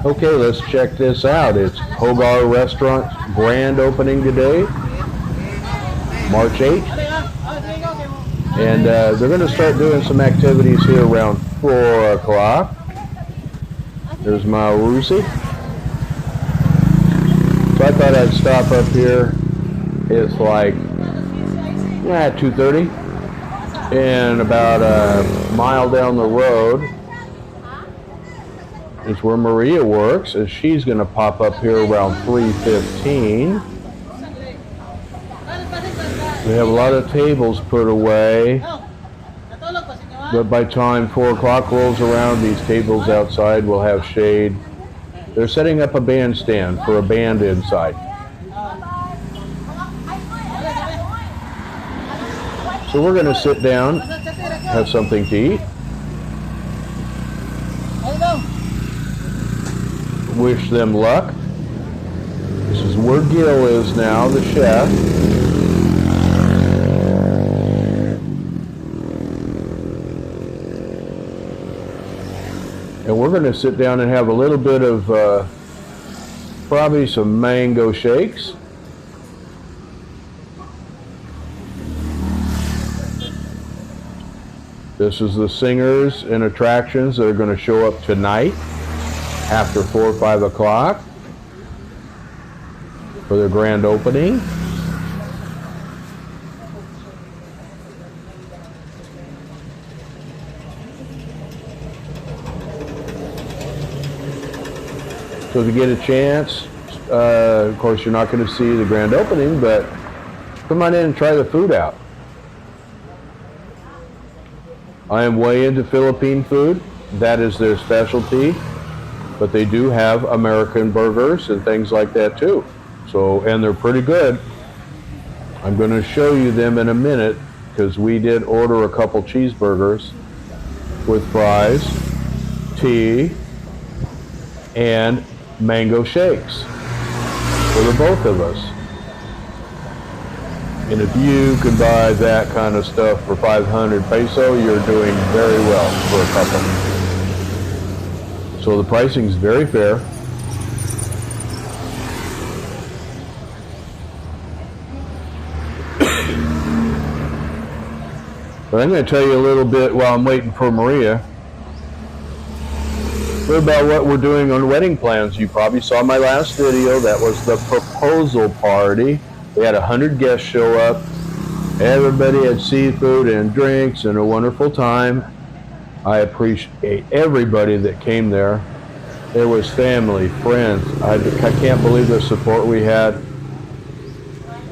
Okay, let's check this out. It's Hogar Restaurant grand opening today, March 8th. And they're going to start doing some activities here around 4 o'clock. There's my Rusi. So I thought I'd stop up here. It's like 2:30. And about a mile down the road is where Maria works, and she's going to pop up here around 3:15. We have a lot of tables put away, but by time 4 o'clock rolls around, these tables outside will have shade. They're setting up a bandstand for a band inside. So we're going to sit down, have something to eat. Wish them luck. This is where Gil is now, the chef. And we're going to sit down and have a little bit of probably some mango shakes. This is the singers and attractions that are going to show up tonight after 4 or 5 o'clock for their grand opening. So if you get a chance, of course you're not going to see the grand opening, but come on in and try the food out. I am way into Philippine food. That is their specialty. But they do have American burgers and things like that too. So, and they're pretty good. I'm going to show you them in a minute because we did order a couple cheeseburgers with fries, tea, and mango shakes for the both of us. And if you can buy that kind of stuff for 500 peso, you're doing very well for a couple. So the pricing is very fair. But I'm going to tell you a little bit while I'm waiting for Maria. A little about what we're doing on wedding plans. You probably saw my last video. That was the proposal party. We had 100 guests show up. Everybody had seafood and drinks and a wonderful time. I appreciate everybody that came there. There was family, friends. I can't believe the support we had.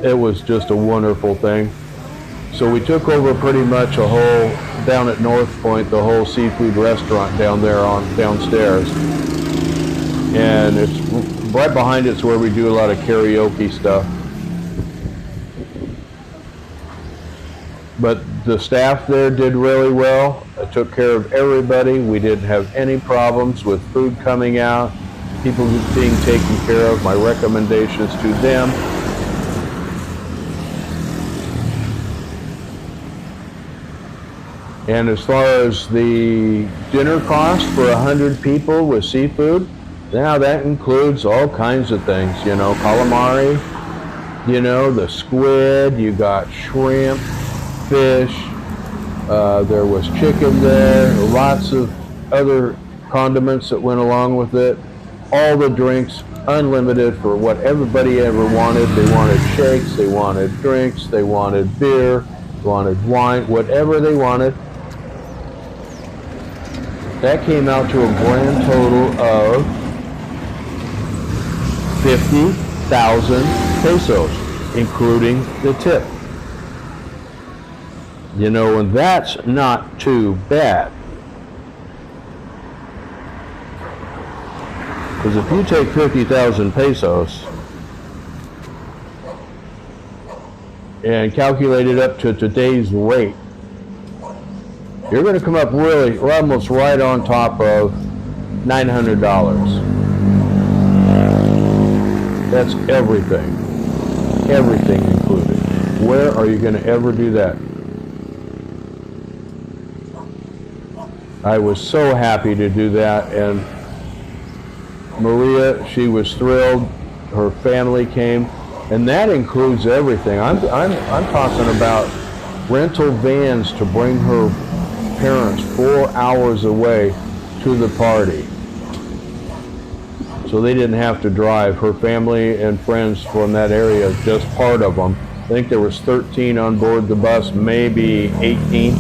It was just a wonderful thing. So we took over pretty much a whole, down at North Point, the whole seafood restaurant down there downstairs. And it's right behind it's where we do a lot of karaoke stuff. But the staff there did really well. I took care of everybody. We didn't have any problems with food coming out, people being taken care of. My recommendations to them. And as far as the dinner cost for 100 people with seafood, now that includes all kinds of things, you know, calamari, you know, the squid, you got shrimp, fish, there was chicken there, lots of other condiments that went along with it, all the drinks, unlimited for what everybody ever wanted. They wanted shakes, they wanted drinks, they wanted beer, wanted wine, whatever they wanted. That came out to a grand total of 50,000 pesos, including the tip. You know, and that's not too bad. Because if you take 50,000 pesos and calculate it up to today's rate, you're going to come up really, almost right on top of $900. That's everything. Everything included. Where are you going to ever do that? I was so happy to do that, and Maria, she was thrilled. Her family came, and that includes everything. I'm talking about rental vans to bring her parents 4 hours away to the party, so they didn't have to drive. Her family and friends from that area, just part of them. I think there was 13 on board the bus, maybe 18.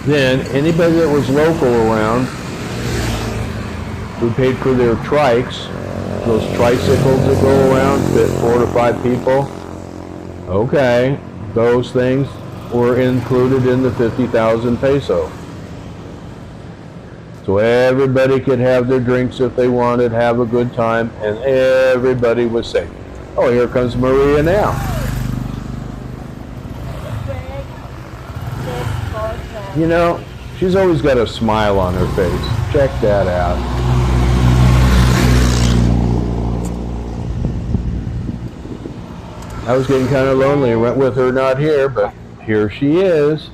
Then anybody that was local around, we paid for their trikes, those tricycles that go around, fit 4 to 5 people. Okay, those things were included in the 50,000 peso. So everybody could have their drinks if they wanted, have a good time, and everybody was safe. Oh, here comes Maria now. You know, she's always got a smile on her face. Check that out. I was getting kind of lonely and went with her not here, but here she is.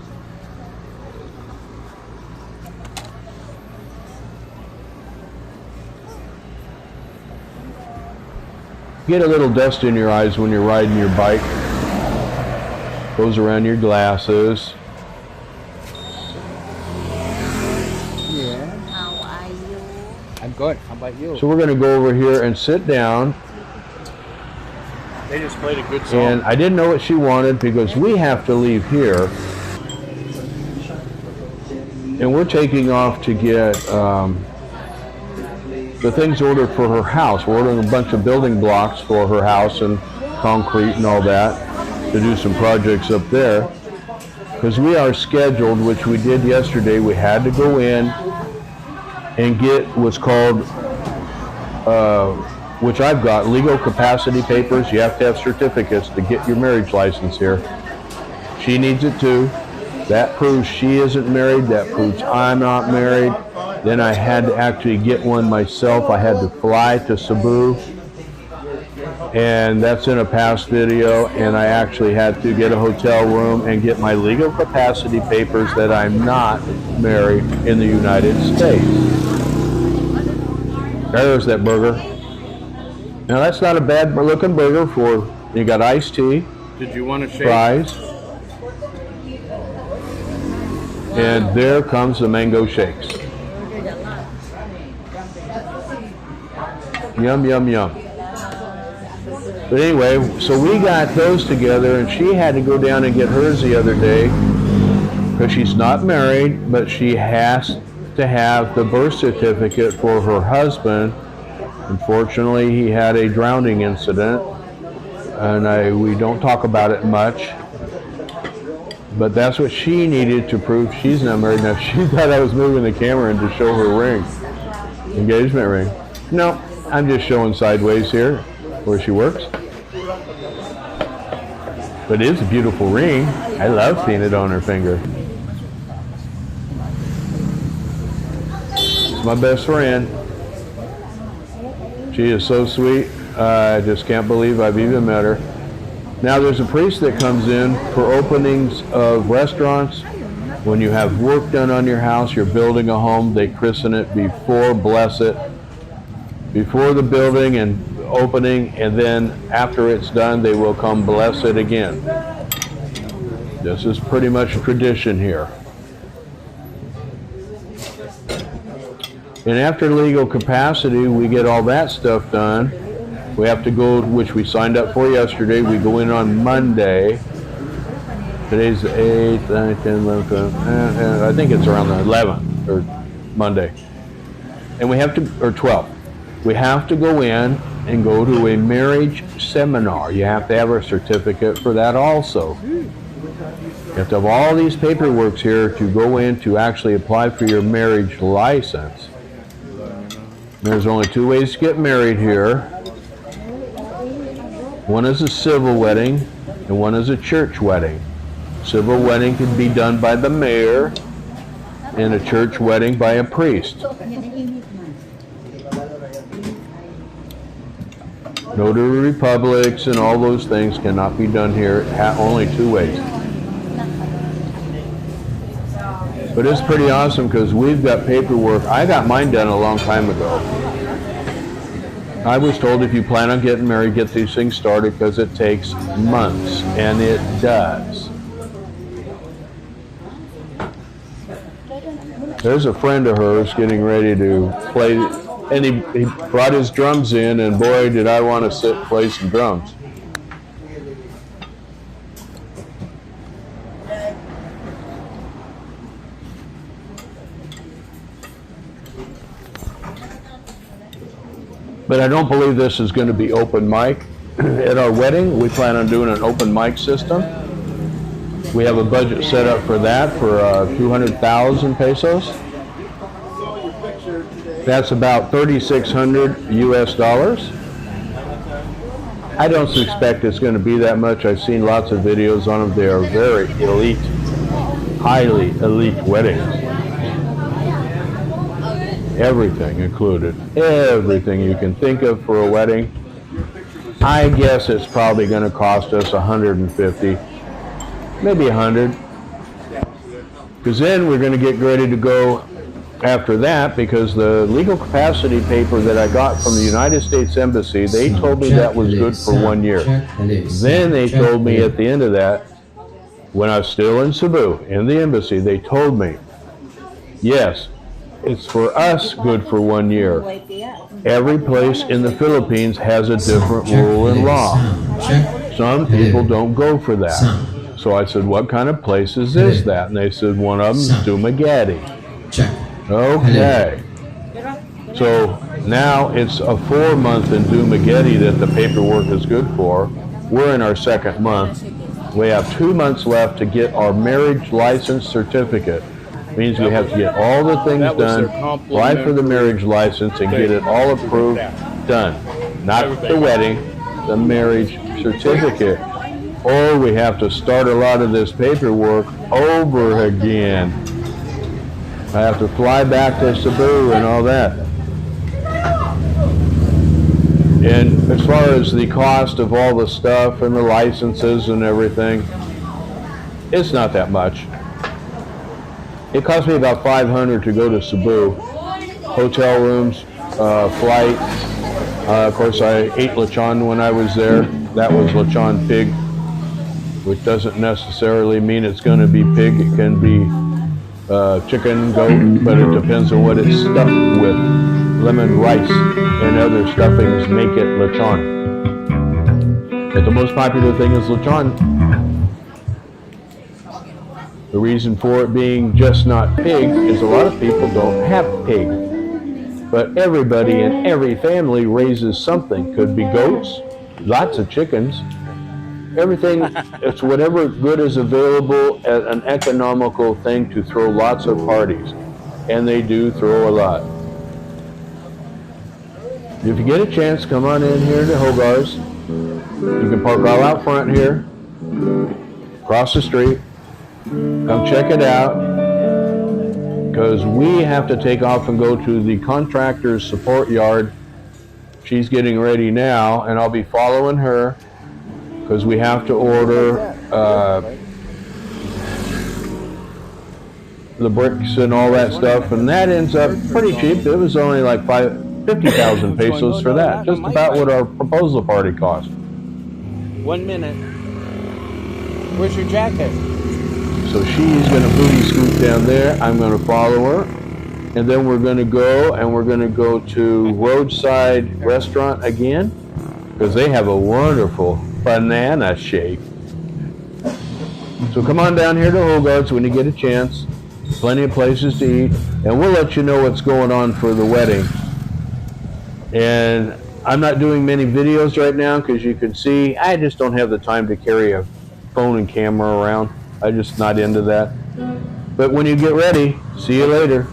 Get a little dust in your eyes when you're riding your bike. Goes around your glasses. Yeah. How are you? I'm good. How about you? So we're going to go over here and sit down. They just played a good song. And I didn't know what she wanted because we have to leave here. And we're taking off to get the things ordered for her house. We're ordering a bunch of building blocks for her house and concrete and all that to do some projects up there. Because we are scheduled, which we did yesterday, we had to go in and get what's called, which I've got, legal capacity papers. You have to have certificates to get your marriage license here. She needs it too. That proves she isn't married. That proves I'm not married. Then I had to actually get one myself. I had to fly to Cebu, and that's in a past video. And I actually had to get a hotel room and get my legal capacity papers that I'm not married in the United States. There's that burger. Now that's not a bad looking burger. For you got iced tea. Did you want to shake? Fries. And there comes the mango shakes. Yum, yum, yum. But anyway, so we got those together, and she had to go down and get hers the other day because she's not married, but she has to have the birth certificate for her husband. Unfortunately, he had a drowning incident, and we don't talk about it much. But that's what she needed to prove she's not married. Now, she thought I was moving the camera and to show her ring, engagement ring. No, I'm just showing sideways here where she works. But it is a beautiful ring. I love seeing it on her finger. It's my best friend. She is so sweet. I just can't believe I've even met her. Now there's a priest that comes in for openings of restaurants. When you have work done on your house, you're building a home, they christen it before, bless it, before the building and opening, and then after it's done, they will come bless it again. This is pretty much tradition here. And after legal capacity, we get all that stuff done. We have to go, which we signed up for yesterday. We go in on Monday. Today's the 8th, 9th, 10th, 11th, I think it's around the 11th, or Monday. And we have to, or 12th. We have to go in and go to a marriage seminar. You have to have a certificate for that also. You have to have all these paperwork here to go in to actually apply for your marriage license. There's only 2 ways to get married here. One is a civil wedding, and one is a church wedding. Civil wedding can be done by the mayor, and a church wedding by a priest. Notary republics and all those things cannot be done here. Only 2 ways. But it's pretty awesome because we've got paperwork. I got mine done a long time ago. I was told if you plan on getting married, get these things started because it takes months, and it does. There's a friend of hers getting ready to play, and he brought his drums in, and boy, did I want to sit and play some drums. But I don't believe this is going to be open mic. At our wedding, we plan on doing an open mic system. We have a budget set up for that for 200,000 pesos. That's about 3,600 US dollars. I don't suspect it's going to be that much. I've seen lots of videos on them. They are very elite, highly elite weddings. Everything included. Everything you can think of for a wedding. I guess it's probably going to cost us 150, maybe 100. Because then we're going to get ready to go after that, because the legal capacity paper that I got from the United States Embassy, they told me that was good for 1 year. Then they told me at the end of that, when I was still in Cebu, in the embassy, they told me, yes, it's for us good for 1 year. Every place in the Philippines has a different rule and law. Some people don't go for that. So I said, what kind of places is that? And they said, one of them is Dumaguete. Okay. So now it's a 4-month in Dumaguete that the paperwork is good for. We're in our 2nd month. We have 2 months left to get our marriage license certificate. Means we have to get all the things done, apply for the marriage license, and get it all approved, done. Not the wedding, the marriage certificate. Or we have to start a lot of this paperwork over again. I have to fly back to Cebu and all that. And as far as the cost of all the stuff and the licenses and everything, it's not that much. It cost me about 500 to go to Cebu. Hotel rooms, flight. Of course, I ate lechon when I was there. That was lechon pig, which doesn't necessarily mean it's going to be pig. It can be chicken, goat, but it depends on what it's stuffed with. Lemon rice and other stuffings make it lechon. But the most popular thing is lechon. The reason for it being just not pig is a lot of people don't have pig. But everybody in every family raises something. Could be goats, lots of chickens, everything. It's whatever good is available at an economical thing to throw lots of parties. And they do throw a lot. If you get a chance, come on in here to Hogar's. You can park all out front here, across the street. Come check it out, because we have to take off and go to the contractor's support yard. She's getting ready now, and I'll be following her, because we have to order the bricks and all that stuff, and that ends up pretty cheap. It was only like 50,000 pesos for that, just about what our proposal party cost. 1 minute. Where's your jacket? So she's going to booty scoot down there. I'm going to follow her. And then we're going to go, and we're going to go to Roadside Restaurant again, because they have a wonderful banana shake. So come on down here to Hogar's when you get a chance. Plenty of places to eat. And we'll let you know what's going on for the wedding. And I'm not doing many videos right now, because you can see I just don't have the time to carry a phone and camera around. I'm just not into that. But when you get ready, see you later.